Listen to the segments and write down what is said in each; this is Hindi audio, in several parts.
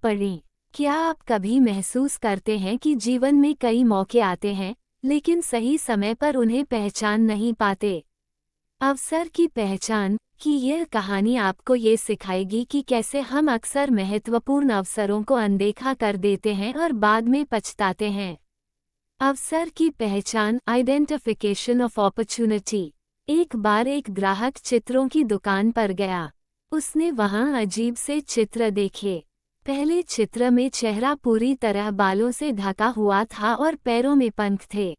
पड़ें। क्या आप कभी महसूस करते हैं कि जीवन में कई मौके आते हैं, लेकिन सही समय पर उन्हें पहचान नहीं पाते? अवसर की पहचान की यह कहानी आपको ये सिखाएगी कि कैसे हम अक्सर महत्वपूर्ण अवसरों को अनदेखा कर देते हैं और बाद में पछताते हैं। अवसर की पहचान, आइडेंटिफिकेशन ऑफ अपॉर्चुनिटी। एक बार एक ग्राहक चित्रों की दुकान पर गया। उसने वहां अजीब से चित्र देखे। पहले चित्र में चेहरा पूरी तरह बालों से ढका हुआ था और पैरों में पंख थे।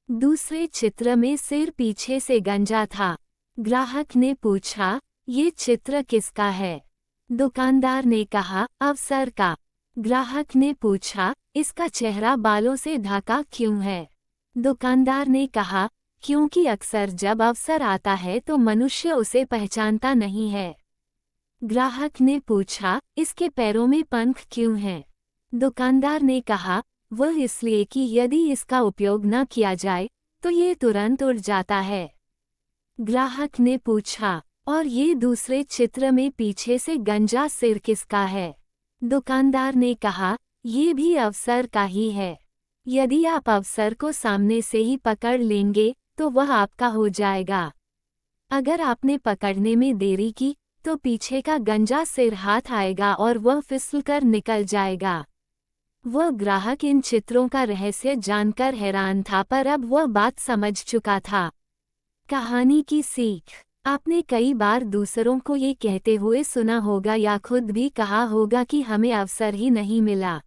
दूसरे चित्र में सिर पीछे से गंजा था। ग्राहक ने पूछा, ये चित्र किसका है? दुकानदार ने कहा, अवसर का। ग्राहक ने पूछा, इसका चेहरा बालों से ढका क्यों है? दुकानदार ने कहा, क्योंकि अक्सर जब अवसर आता है तो मनुष्य उसे पहचानता नहीं है। ग्राहक ने पूछा, इसके पैरों में पंख क्यों हैं? दुकानदार ने कहा, वह इसलिए कि यदि इसका उपयोग न किया जाए तो ये तुरंत उड़ जाता है। ग्राहक ने पूछा, और ये दूसरे चित्र में पीछे से गंजा सिर किसका है? दुकानदार ने कहा, ये भी अवसर का ही है। यदि आप अवसर को सामने से ही पकड़ लेंगे तो वह आपका हो जाएगा। अगर आपने पकड़ने में देरी की तो पीछे का गंजा सिर हाथ आएगा और वह फिसलकर निकल जाएगा। वह ग्राहक इन चित्रों का रहस्य जानकर हैरान था, पर अब वह बात समझ चुका था। कहानी की सीख। आपने कई बार दूसरों को ये कहते हुए सुना होगा या खुद भी कहा होगा कि हमें अवसर ही नहीं मिला।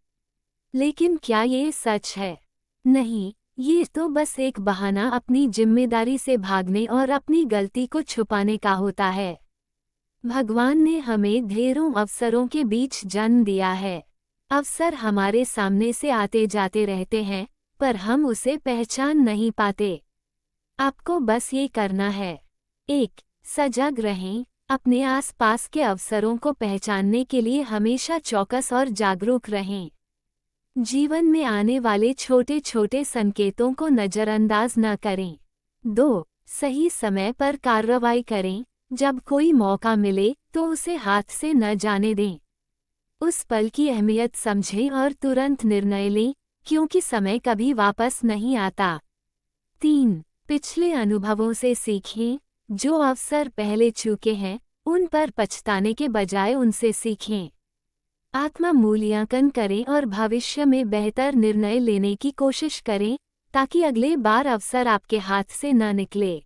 लेकिन क्या ये सच है? नहीं, ये तो बस एक बहाना अपनी जिम्मेदारी से भागने और अपनी गलती को छुपाने का होता है। भगवान ने हमें ढेरों अवसरों के बीच जन्म दिया है। अवसर हमारे सामने से आते जाते रहते हैं, पर हम उसे पहचान नहीं पाते। आपको बस ये करना है। 1. सजग रहें। अपने आसपास के अवसरों को पहचानने के लिए हमेशा चौकस और जागरूक रहें। जीवन में आने वाले छोटे छोटे संकेतों को नज़रअंदाज न करें। 2. सही समय पर कार्रवाई करें। जब कोई मौका मिले तो उसे हाथ से न जाने दें। उस पल की अहमियत समझें और तुरंत निर्णय लें, क्योंकि समय कभी वापस नहीं आता। 3. पिछले अनुभवों से सीखें। जो अवसर पहले चूके हैं, उन पर पछताने के बजाय उनसे सीखें। आत्म मूल्यांकन करें और भविष्य में बेहतर निर्णय लेने की कोशिश करें, ताकि अगले बार अवसर आपके हाथ से न निकले।